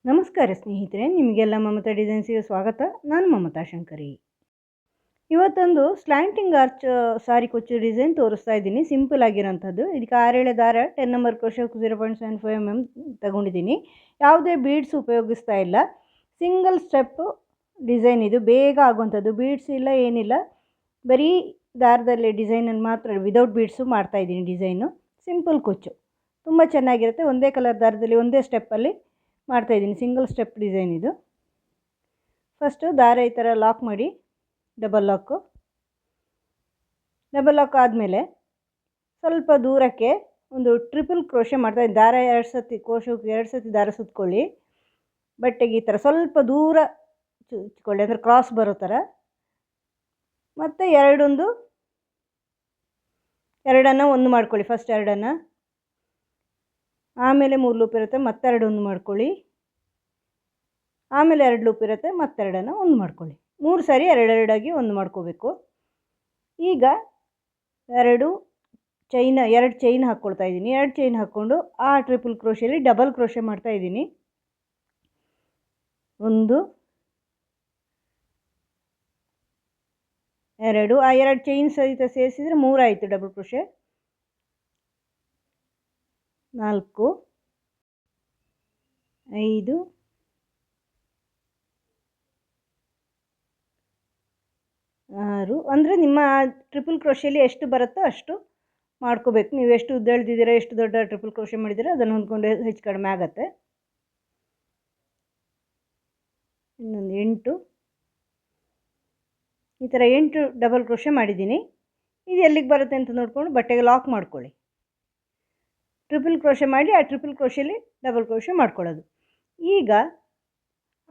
ನಮಸ್ಕಾರ ಸ್ನೇಹಿತರೆ, ನಿಮಗೆಲ್ಲ ಮಮತಾ ಡಿಸೈನ್ಸಿಗೆ ಸ್ವಾಗತ. ನಾನು ಮಮತಾ ಶಂಕರಿ. ಇವತ್ತೊಂದು ಸ್ಲ್ಯಾಂಟಿಂಗ್ ಆರ್ಚ್ ಸಾರಿ ಕೊಚ್ಚು ಡಿಸೈನ್ ತೋರಿಸ್ತಾ ಇದ್ದೀನಿ. ಸಿಂಪಲ್ ಆಗಿರೋಂಥದ್ದು. ಇದಕ್ಕೆ 6 ಎಳೆ ದಾರ 10 ನಂಬರ್ ಕ್ರೋಶೆ 0.75 mm ತಗೊಂಡಿದ್ದೀನಿ. ಯಾವುದೇ ಬೀಡ್ಸ್ ಉಪಯೋಗಿಸ್ತಾ ಇಲ್ಲ. ಸಿಂಗಲ್ ಸ್ಟೆಪ್ ಡಿಸೈನ್ ಇದು. ಬೇಗ ಆಗುವಂಥದ್ದು. ಬೀಡ್ಸ್ ಇಲ್ಲ, ಏನಿಲ್ಲ, ಬರೀ ದಾರದಲ್ಲಿ ಡಿಸೈನನ್ನು ಮಾತ್ರ ವಿದೌಟ್ ಬೀಡ್ಸು ಮಾಡ್ತಾಯಿದ್ದೀನಿ. ಡಿಸೈನು ಸಿಂಪಲ್ ಕೊಚ್ಚು ತುಂಬ ಚೆನ್ನಾಗಿರುತ್ತೆ. ಒಂದೇ ಕಲರ್ ದಾರದಲ್ಲಿ ಒಂದೇ ಸ್ಟೆಪ್ಪಲ್ಲಿ ಮಾಡ್ತಾಯಿದ್ದೀನಿ. ಸಿಂಗಲ್ ಸ್ಟೆಪ್ ಡಿಸೈನ್ ಇದು. ಫಸ್ಟು ದಾರ ಈ ಥರ ಲಾಕ್ ಮಾಡಿ, ಡಬಲ್ ಲಾಕ್ ಆದಮೇಲೆ ಸ್ವಲ್ಪ ದೂರಕ್ಕೆ ಒಂದು ಟ್ರಿಪಲ್ ಕ್ರೋಶೆ ಮಾಡ್ತಾಯಿದ್ದೀನಿ. ದಾರ 2 ಸತಿ ಕ್ರೋಶಕ್ಕೆ 2 ಸತಿ ದಾರ ಸುತ್ಕೊಳ್ಳಿ. ಬಟ್ಟೆಗೆ ಈ ಥರ ಸ್ವಲ್ಪ ದೂರ ಚುಚ್ಕೊಳ್ಳಿ, ಅಂದರೆ ಕ್ರಾಸ್ ಬರೋ ಥರ. ಮತ್ತು ಎರಡನ್ನು ಒಂದು ಮಾಡ್ಕೊಳ್ಳಿ. ಫಸ್ಟ್ ಎರಡನ್ನು, ಆಮೇಲೆ 3 ಲೂಪ್ ಇರುತ್ತೆ, ಮತ್ತೆರಡು ಒಂದು ಮಾಡ್ಕೊಳ್ಳಿ, ಆಮೇಲೆ 2 ಲೂಪ್ ಇರುತ್ತೆ, ಮತ್ತೆರಡನ್ನು ಒಂದು ಮಾಡ್ಕೊಳ್ಳಿ. 3 ಸಾರಿ ಎರಡೆರಡಾಗಿ ಒಂದು ಮಾಡ್ಕೋಬೇಕು. ಈಗ 2 ಚೈನ್ ಹಾಕ್ಕೊಳ್ತಾ ಇದ್ದೀನಿ. 2 ಚೈನ್ ಹಾಕ್ಕೊಂಡು ಆ ಟ್ರಿಪಲ್ ಕ್ರೋಶೆಯಲ್ಲಿ ಡಬಲ್ ಕ್ರೋಶೆ ಮಾಡ್ತಾ ಇದ್ದೀನಿ. 1 2, ಆ 2 ಚೈನ್ ಸಹಿತ ಸೇರಿಸಿದರೆ 3 ಆಯಿತು ಡಬಲ್ ಕ್ರೋಶೆ. 4 5 6, ಅಂದರೆ ನಿಮ್ಮ ಟ್ರಿಪಲ್ ಕ್ರೋಶೆಯಲ್ಲಿ ಎಷ್ಟು ಬರುತ್ತೋ ಅಷ್ಟು ಮಾಡ್ಕೋಬೇಕು. ನೀವು ಎಷ್ಟು ಉದ್ದ ಎಳೆದಿದ್ದೀರಾ, ಎಷ್ಟು ದೊಡ್ಡ ಟ್ರಿಪಲ್ ಕ್ರೋಶೆ ಮಾಡಿದ್ದೀರಾ ಅದನ್ನು ಹೊಂದ್ಕೊಂಡು ಹೆಚ್ಚು ಕಡಿಮೆ ಆಗುತ್ತೆ. ಇನ್ನೊಂದು 8, ಈ ಥರ 8 ಡಬಲ್ ಕ್ರೋಶೆ ಮಾಡಿದ್ದೀನಿ. ಇದು ಎಲ್ಲಿಗೆ ಬರುತ್ತೆ ಅಂತ ನೋಡಿಕೊಂಡು ಬಟ್ಟೆಗೆ ಲಾಕ್ ಮಾಡ್ಕೊಳ್ಳಿ. ಟ್ರಿಪಲ್ ಕ್ರೋಶೆ ಮಾಡಿ ಆ ಟ್ರಿಪಲ್ ಕ್ರೋಶೆಯಲ್ಲಿ ಡಬಲ್ ಕ್ರೋಶೆ ಮಾಡ್ಕೊಳ್ಳೋದು. ಈಗ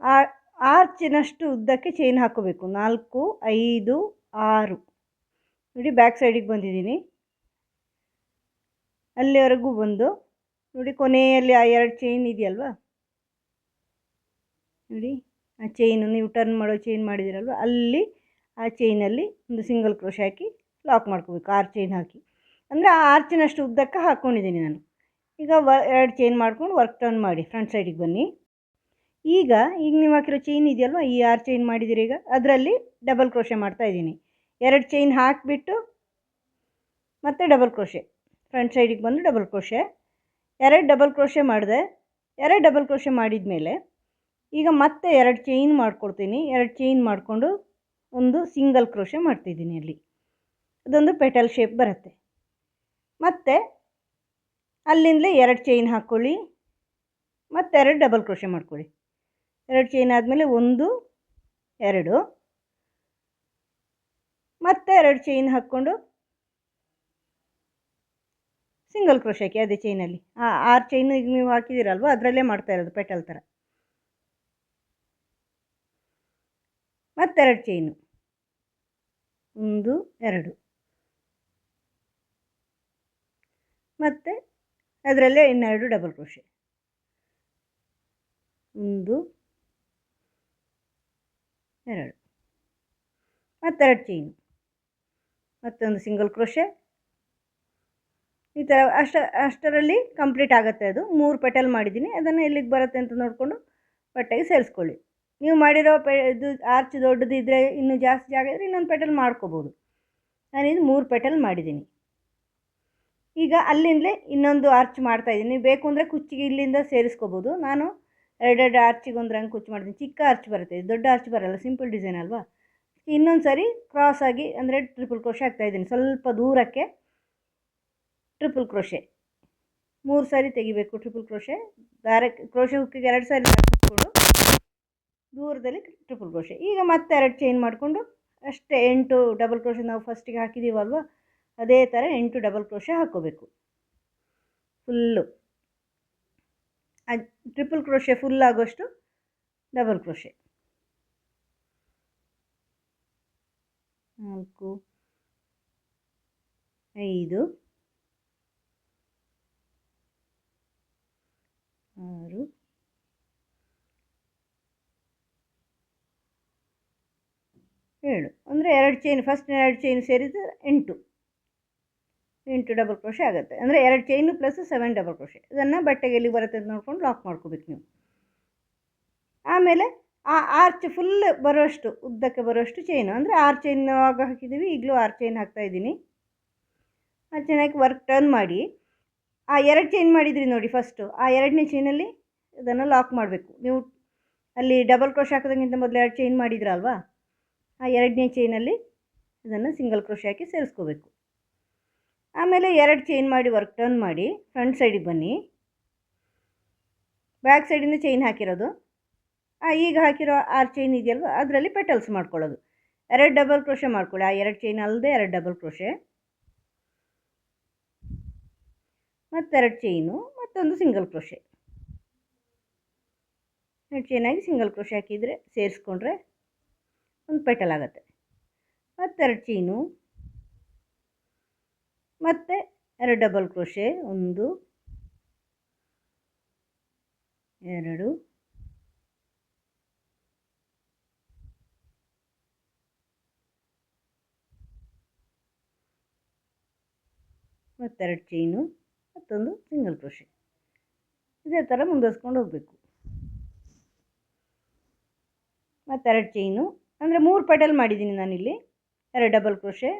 ಆ ಆರ್ಚಿನಷ್ಟು ಉದ್ದಕ್ಕೆ ಚೈನ್ ಹಾಕೋಬೇಕು. 4 5 6 ನೋಡಿ, ಬ್ಯಾಕ್ ಸೈಡಿಗೆ ಬಂದಿದ್ದೀನಿ. ಅಲ್ಲಿವರೆಗೂ ಬಂದು ನೋಡಿ, ಕೊನೆಯಲ್ಲಿ ಆ 2 ಚೈನ್ ಇದೆಯಲ್ವ, ನೋಡಿ ಆ ಚೈನು ನೀವು ಟರ್ನ್ ಮಾಡೋ ಚೈನ್ ಮಾಡಿದ್ದೀರಲ್ವ, ಅಲ್ಲಿ ಆ ಚೈನಲ್ಲಿ ಒಂದು ಸಿಂಗಲ್ ಕ್ರೋಶೆ ಹಾಕಿ ಲಾಕ್ ಮಾಡ್ಕೋಬೇಕು. 6 ಚೈನ್ ಹಾಕಿ, ಅಂದರೆ ಆ ಆರ್ಚಿನಷ್ಟು ಉದ್ದಕ್ಕೆ ಹಾಕ್ಕೊಂಡಿದ್ದೀನಿ ನಾನು. ಈಗ 2 ಚೈನ್ ಮಾಡ್ಕೊಂಡು ವರ್ಕ್ ಟರ್ನ್ ಮಾಡಿ ಫ್ರಂಟ್ ಸೈಡಿಗೆ ಬನ್ನಿ. ಈಗ ನೀವು ಹಾಕಿರೋ ಚೈನ್ ಇದೆಯಲ್ವ, ಈ 6 ಚೈನ್ ಮಾಡಿದ್ದೀರಿ, ಈಗ ಅದರಲ್ಲಿ ಡಬಲ್ ಕ್ರೋಶೆ ಮಾಡ್ತಾಯಿದ್ದೀನಿ. 2 ಚೈನ್ ಹಾಕಿಬಿಟ್ಟು ಮತ್ತೆ ಡಬಲ್ ಕ್ರೋಶೆ, ಫ್ರಂಟ್ ಸೈಡಿಗೆ ಬಂದು ಡಬಲ್ ಕ್ರೋಶೆ, 2 ಡಬಲ್ ಕ್ರೋಶೆ ಮಾಡಿದೆ. 2 ಡಬಲ್ ಕ್ರೋಶೆ ಮಾಡಿದ ಮೇಲೆ ಈಗ ಮತ್ತೆ 2 ಚೈನ್ ಮಾಡ್ಕೊಳ್ತೀನಿ. 2 ಚೈನ್ ಮಾಡಿಕೊಂಡು ಒಂದು ಸಿಂಗಲ್ ಕ್ರೋಶೆ ಮಾಡ್ತಿದ್ದೀನಿ. ಅಲ್ಲಿ ಅದೊಂದು ಪೆಟಲ್ ಶೇಪ್ ಬರುತ್ತೆ. ಮತ್ತು ಅಲ್ಲಿಂದಲೇ 2 ಚೈನ್ ಹಾಕ್ಕೊಳ್ಳಿ, ಮತ್ತು 2 ಡಬಲ್ ಕ್ರೋಶೆ ಮಾಡ್ಕೊಳ್ಳಿ. 2 ಚೈನ್ ಆದಮೇಲೆ 1 2, ಮತ್ತೆ 2 ಚೈನ್ ಹಾಕ್ಕೊಂಡು ಸಿಂಗಲ್ ಕ್ರೋಶೆ ಹಾಕಿ ಅದೇ ಚೈನಲ್ಲಿ. 6 ಚೈನು ಈಗ ನೀವು ಹಾಕಿದ್ದೀರಲ್ವ, ಅದರಲ್ಲೇ ಮಾಡ್ತಾ ಇರೋದು ಪೆಟಲ್ ಥರ. ಮತ್ತೆ 2 ಚೈನು, 1 2, ಮತ್ತು ಅದರಲ್ಲೇ ಇನ್ನೆರಡು ಡಬಲ್ ಕ್ರೋಶೆ, 1 2, ಮತ್ತೆರಡು ಚೈನು, ಮತ್ತೊಂದು ಸಿಂಗಲ್ ಕ್ರೋಶೆ. ಈ ಥರ ಅಷ್ಟರಲ್ಲಿ ಕಂಪ್ಲೀಟ್ ಆಗುತ್ತೆ. ಅದು 3 ಪೆಟಲ್ ಮಾಡಿದ್ದೀನಿ. ಅದನ್ನು ಎಲ್ಲಿಗೆ ಬರುತ್ತೆ ಅಂತ ನೋಡಿಕೊಂಡು ಬಟ್ಟೆಗೆ ಸೇರಿಸ್ಕೊಳ್ಳಿ. ನೀವು ಮಾಡಿರೋ ಇದು ಆರ್ಚ್ ದೊಡ್ಡದಿದ್ದರೆ, ಇನ್ನೂ ಜಾಸ್ತಿ ಜಾಗ ಇದ್ದರೆ ಇನ್ನೊಂದು ಪೆಟಲ್ ಮಾಡ್ಕೋಬೋದು. ನಾನಿದು 3 ಪೆಟಲ್ ಮಾಡಿದ್ದೀನಿ. ಈಗ ಅಲ್ಲಿಂದಲೇ ಇನ್ನೊಂದು ಆರ್ಚ್ ಮಾಡ್ತಾಯಿದ್ದೀನಿ. ಬೇಕು ಅಂದರೆ ಕುಚ್ಚಿಗೆ ಇಲ್ಲಿಂದ ಸೇರಿಸ್ಕೋಬೋದು. ನಾನು 2 ಆರ್ಚಿಗೆ ಒಂದು ರಂಗ್ ಕುಚ್ಚು ಮಾಡ್ತೀನಿ. ಚಿಕ್ಕ ಆರ್ಚ್ ಬರುತ್ತೆ, ದೊಡ್ಡ ಆರ್ಚ್ ಬರೋಲ್ಲ, ಸಿಂಪಲ್ ಡಿಸೈನ್ ಅಲ್ವಾ. ಇನ್ನೊಂದು ಸಾರಿ ಕ್ರಾಸಾಗಿ ಅಂದರೆ ಟ್ರಿಪಲ್ ಕ್ರೋಶೆ ಹಾಕ್ತಾಯಿದ್ದೀನಿ. ಸ್ವಲ್ಪ ದೂರಕ್ಕೆ ಟ್ರಿಪಲ್ ಕ್ರೋಶೆ 3 ಸಾರಿ ತೆಗಿಬೇಕು. ಟ್ರಿಪಲ್ ಕ್ರೋಶೆ ದಾರಕ್ಕೆ ಕ್ರೋಶೆ ಹುಕ್ಕಿಗೆ 2 ಸಾರಿ ಹಾಕಿಕೊಂಡು ದೂರದಲ್ಲಿ ಟ್ರಿಪಲ್ ಕ್ರೋಶೆ. ಈಗ ಮತ್ತೆ 2 ಚೈನ್ ಮಾಡಿಕೊಂಡು ಅಷ್ಟೇ 8 ಡಬಲ್ ಕ್ರೋಶೆ ನಾವು ಫಸ್ಟಿಗೆ ಹಾಕಿದ್ದೀವಲ್ವ, ಅದೇ ಥರ 8 ಡಬಲ್ ಕ್ರೋಶೆ ಹಾಕ್ಕೋಬೇಕು ಫುಲ್ಲು. ಟ್ರಿಪಲ್ ಕ್ರೋಶೆ ಫುಲ್ ಆಗೋಷ್ಟು ಡಬಲ್ ಕ್ರೋಶೆ. 4 5 6 7, ಅಂದರೆ 2 ಚೈನ್, ಫಸ್ಟ್ 2 ಚೈನ್ ಸೇರಿದರೆ 8 ಡಬಲ್ ಕ್ರೋಶೆ ಆಗುತ್ತೆ. ಅಂದರೆ 2 ಚೈನು ಪ್ಲಸ್ 7 ಡಬಲ್ ಕ್ರೋಶೆ. ಇದನ್ನು ಬಟ್ಟೆಗೆ ಎಲ್ಲಿ ಬರುತ್ತೆ ಅಂತ ನೋಡ್ಕೊಂಡು ಲಾಕ್ ಮಾಡ್ಕೋಬೇಕು ನೀವು. ಆಮೇಲೆ ಆ ಆರ್ಚ್ ಫುಲ್ ಬರೋಷ್ಟು ಉದ್ದಕ್ಕೆ ಬರೋಷ್ಟು ಚೈನು, ಅಂದರೆ 6 ಚೈನ್ ಆಗ ಹಾಕಿದ್ದೀವಿ, ಈಗಲೂ 6 ಚೈನ್ ಹಾಕ್ತಾಯಿದ್ದೀನಿ. 6 ಚೈನ್ ಹಾಕಿ ವರ್ಕ್ ಟರ್ನ್ ಮಾಡಿ ಆ 2 ಚೈನ್ ಮಾಡಿದ್ರಿ ನೋಡಿ ಫಸ್ಟು, ಆ 2ನೇ ಚೈನಲ್ಲಿ ಇದನ್ನು ಲಾಕ್ ಮಾಡಬೇಕು. ನೀವು ಅಲ್ಲಿ ಡಬಲ್ ಕ್ರೋಶೆ ಹಾಕೋದಕ್ಕಿಂತ ಮೊದಲು 2 ಚೈನ್ ಮಾಡಿದ್ರಲ್ವಾ, ಆ 2ನೇ ಚೈನಲ್ಲಿ ಇದನ್ನು ಸಿಂಗಲ್ ಕ್ರೋಶೆ ಹಾಕಿ ಸೇರಿಸ್ಕೋಬೇಕು. ಆಮೇಲೆ 2 ಚೈನ್ ಮಾಡಿ ವರ್ಕ್ ಟರ್ನ್ ಮಾಡಿ ಫ್ರಂಟ್ ಸೈಡಿಗೆ ಬನ್ನಿ. ಬ್ಯಾಕ್ ಸೈಡಿಂದ ಚೈನ್ ಹಾಕಿರೋದು, ಈಗ ಹಾಕಿರೋ 6 ಚೈನ್ ಇದೆಯಲ್ವ ಅದರಲ್ಲಿ ಪೆಟಲ್ಸ್ ಮಾಡ್ಕೊಳ್ಳೋದು. 2 ಡಬಲ್ ಕ್ರೋಶೆ ಮಾಡ್ಕೊಳ್ಳಿ, ಆ 2 ಚೈನ್ ಅಲ್ಲದೆ 2 ಡಬಲ್ ಕ್ರೋಶೆ, ಮತ್ತು 2 ಚೈನು, ಮತ್ತೊಂದು ಸಿಂಗಲ್ ಕ್ರೋಶೆ. 2 ಚೈನಾಗಿ ಸಿಂಗಲ್ ಕ್ರೋಶೆ ಹಾಕಿದರೆ ಸೇರಿಸ್ಕೊಂಡ್ರೆ ಒಂದು ಪೆಟಲ್ ಆಗುತ್ತೆ. ಮತ್ತು 2 ಚೈನು, ಮತ್ತು 2 ಡಬಲ್ ಕ್ರೋಶೆ, 1 2 ಮತ್ತು 2 ಚೈನು, ಮತ್ತೊಂದು ಸಿಂಗಲ್ ಕ್ರೋಶೆ. ಇದೇ ಥರ ಮುಂದುವರ್ಸ್ಕೊಂಡು ಹೋಗಬೇಕು. ಮತ್ತು 2 ಚೈನು, ಅಂದರೆ 3 ಪೆಟಲ್ ಮಾಡಿದ್ದೀನಿ ನಾನಿಲ್ಲಿ. 2 ಡಬಲ್ ಕ್ರೋಶೆ,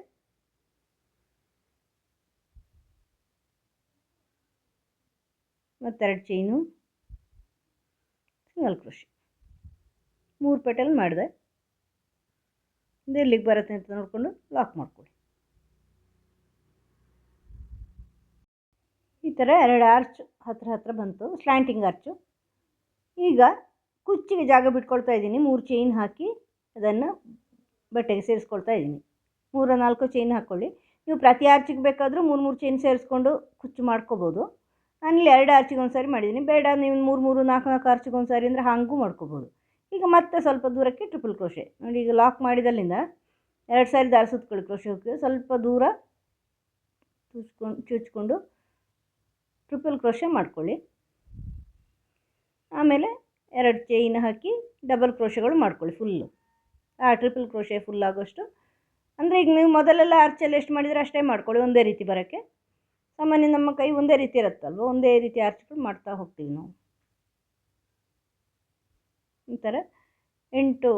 ಮತ್ತು 2 ಚೈನು, ಸಿಂಗಲ್ ಕ್ರೋಶೆ, 3 ಪೆಟಲ್ ಮಾಡಿದೆ. ಇದು ಎಲ್ಲಿಗೆ ಬರುತ್ತೆ ಅಂತ ನೋಡಿಕೊಂಡು ಲಾಕ್ ಮಾಡ್ಕೊಳ್ಳಿ. ಈ ಥರ 2 ಆರ್ಚ್ ಹತ್ರ ಬಂತು, ಸ್ಲ್ಯಾಂಟಿಂಗ್ ಆರ್ಚು. ಈಗ ಕುಚ್ಚಿಗೆ ಜಾಗ ಬಿಟ್ಕೊಳ್ತಾ ಇದ್ದೀನಿ. 3 ಚೈನ್ ಹಾಕಿ ಅದನ್ನು ಬಟ್ಟೆಗೆ ಸೇರಿಸ್ಕೊಳ್ತಾ ಇದ್ದೀನಿ. 3-4 ಚೈನ್ ಹಾಕ್ಕೊಳ್ಳಿ. ನೀವು ಪ್ರತಿ ಆರ್ಚಿಗೆ ಬೇಕಾದರೂ 3 ಚೈನ್ ಸೇರಿಸ್ಕೊಂಡು ಕುಚ್ಚು ಮಾಡ್ಕೋಬೋದು. ನಾನಿಲ್ಲಿ 2 ಆರ್ಚಿಗೆ ಒಂದು ಸಾರಿ ಮಾಡಿದ್ದೀನಿ. ಬೇಡ ನೀವು 3 4 ಆರ್ಚಿಗೆ ಒಂದು ಸಾರಿ ಅಂದರೆ ಹಾಗೂ ಮಾಡ್ಕೋಬೋದು. ಈಗ ಮತ್ತೆ ಸ್ವಲ್ಪ ದೂರಕ್ಕೆ ಟ್ರಿಪಲ್ ಕ್ರೋಶೆ ನೋಡಿ. ಈಗ ಲಾಕ್ ಮಾಡಿದಲ್ಲಿಂದ 2 ಸಾರಿ ದಾರ ಸುತ್ಕೊಳ್ಳಿ. ಕ್ರೋಶೆ ಹೋಗಿ ಸ್ವಲ್ಪ ದೂರ ಚುಚ್ಕೊಂಡು ಟ್ರಿಪಲ್ ಕ್ರೋಶೆ ಮಾಡ್ಕೊಳ್ಳಿ. ಆಮೇಲೆ 2 ಚೈನ್ ಹಾಕಿ ಡಬಲ್ ಕ್ರೋಶೆಗಳು ಮಾಡ್ಕೊಳ್ಳಿ ಫುಲ್ಲು. ಆ ಟ್ರಿಪಲ್ ಕ್ರೋಶೆ ಫುಲ್ ಆಗೋಷ್ಟು, ಅಂದರೆ ಈಗ ನೀವು ಮೊದಲೆಲ್ಲ ಆರ್ಚಲ್ಲಿ ಎಷ್ಟು ಮಾಡಿದರೆ ಅಷ್ಟೇ ಮಾಡ್ಕೊಳ್ಳಿ, ಒಂದೇ ರೀತಿ ಬರೋಕ್ಕೆ. ಸಾಮಾನ್ಯ ನಮ್ಮ ಕೈ ಒಂದೇ ರೀತಿ ಇರುತ್ತಲ್ವ, ಒಂದೇ ರೀತಿ ಆರ್ಚ್ಗಳು ಮಾಡ್ತಾ ಹೋಗ್ತೀವಿ ನಾವು. ಈ ಥರ 8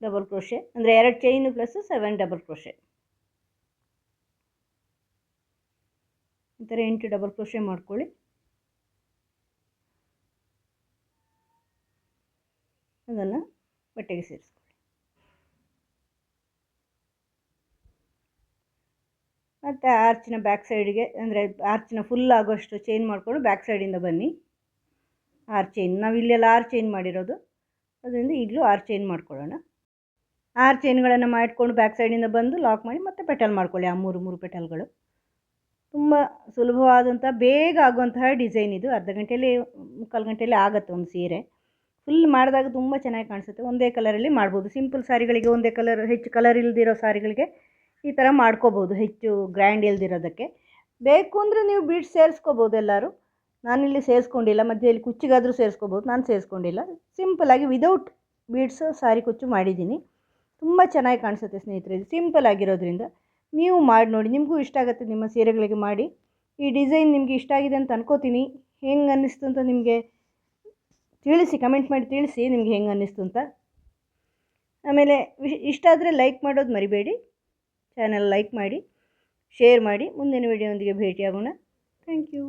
ಡಬಲ್ ಕ್ರೋಶೆ, ಅಂದರೆ 2 ಚೈನು ಪ್ಲಸ್ 7 ಡಬಲ್ ಕ್ರೋಶೆ. ಈ ಥರ 8 ಡಬಲ್ ಕ್ರೋಶೆ ಮಾಡ್ಕೊಳ್ಳಿ. ಅದನ್ನು ಬಟ್ಟೆಗೆ ಸೇರಿಸ್ಕೊಳ್ಳಿ. ಮತ್ತು ಆರ್ಚಿನ ಬ್ಯಾಕ್ ಸೈಡಿಗೆ, ಅಂದರೆ ಆರ್ಚಿನ ಫುಲ್ ಆಗೋಷ್ಟು ಚೈನ್ ಮಾಡಿಕೊಂಡು ಬ್ಯಾಕ್ ಸೈಡಿಂದ ಬನ್ನಿ. 6 ಚೈನ್, ನಾವು ಇಲ್ಲೆಲ್ಲ 6 ಚೈನ್ ಮಾಡಿರೋದು, ಅದರಿಂದ ಈಗಲೂ 6 ಚೈನ್ ಮಾಡ್ಕೊಳ್ಳೋಣ. 6 ಚೈನ್ಗಳನ್ನು ಮಾಡಿಕೊಂಡು ಬ್ಯಾಕ್ ಸೈಡಿಂದ ಬಂದು ಲಾಕ್ ಮಾಡಿ ಮತ್ತೆ ಪೆಟಲ್ ಮಾಡ್ಕೊಳ್ಳಿ. ಆ 3 ಪೆಟಲ್ಗಳು ತುಂಬ ಸುಲಭವಾದಂಥ ಬೇಗ ಆಗುವಂತಹ ಡಿಸೈನ್ ಇದು. ಅರ್ಧ ಗಂಟೆಯಲ್ಲಿ 3/4 ಗಂಟೆಯಲ್ಲಿ ಆಗುತ್ತೆ ಒಂದು ಸೀರೆ. ಫುಲ್ ಮಾಡಿದಾಗ ತುಂಬ ಚೆನ್ನಾಗಿ ಕಾಣಿಸುತ್ತೆ. ಒಂದೇ ಕಲರಲ್ಲಿ ಮಾಡ್ಬೋದು. ಸಿಂಪಲ್ ಸಾರಿಗಳಿಗೆ, ಒಂದೇ ಕಲರ್, ಹೆಚ್ಚು ಕಲರ್ ಇಲ್ದಿರೋ ಸಾರಿಗಳಿಗೆ ಈ ಥರ ಮಾಡ್ಕೋಬೋದು, ಹೆಚ್ಚು ಗ್ರ್ಯಾಂಡ್ ಇಲ್ದಿರೋದಕ್ಕೆ. ಬೇಕು ಅಂದರೆ ನೀವು ಬೀಡ್ಸ್ ಸೇರಿಸ್ಕೋಬೋದು ಎಲ್ಲರೂ. ನಾನಿಲ್ಲಿ ಸೇರಿಸ್ಕೊಂಡಿಲ್ಲ, ಮಧ್ಯೆಯಲ್ಲಿ ಕುಚ್ಚಿಗಾದರೂ ಸೇರಿಸ್ಕೋಬೋದು, ನಾನು ಸೇರಿಸ್ಕೊಂಡಿಲ್ಲ. ಸಿಂಪಲ್ಲಾಗಿ ವಿದೌಟ್ ಬೀಡ್ಸ್ ಸಾರಿ ಕುಚ್ಚು ಮಾಡಿದ್ದೀನಿ. ತುಂಬ ಚೆನ್ನಾಗಿ ಕಾಣಿಸುತ್ತೆ ಸ್ನೇಹಿತರೆ. ಇದು ಸಿಂಪಲ್ ಆಗಿರೋದ್ರಿಂದ ನೀವು ಮಾಡಿ ನೋಡಿ, ನಿಮಗೂ ಇಷ್ಟ ಆಗುತ್ತೆ. ನಿಮ್ಮ ಸೀರೆಗಳಿಗೆ ಮಾಡಿ. ಈ ಡಿಸೈನ್ ನಿಮಗೆ ಇಷ್ಟ ಆಗಿದೆ ಅಂತ ಅನ್ಕೋತೀನಿ. ಹೆಂಗೆ ಅನ್ನಿಸ್ತು ಅಂತ ನಿಮಗೆ ತಿಳಿಸಿ, ಕಮೆಂಟ್ ಮಾಡಿ ತಿಳಿಸಿ ನಿಮಗೆ ಹೆಂಗೆ ಅನ್ನಿಸ್ತು ಅಂತ. ಆಮೇಲೆ ಇಷ್ಟ ಆದರೆ ಲೈಕ್ ಮಾಡೋದು ಮರಿಬೇಡಿ. ಚಾನಲ್ ಲೈಕ್ ಮಾಡಿ, ಶೇರ್ ಮಾಡಿ. ಮುಂದಿನ ವಿಡಿಯೋದೊಂದಿಗೆ ಭೇಟಿಯಾಗೋಣ. Thank you.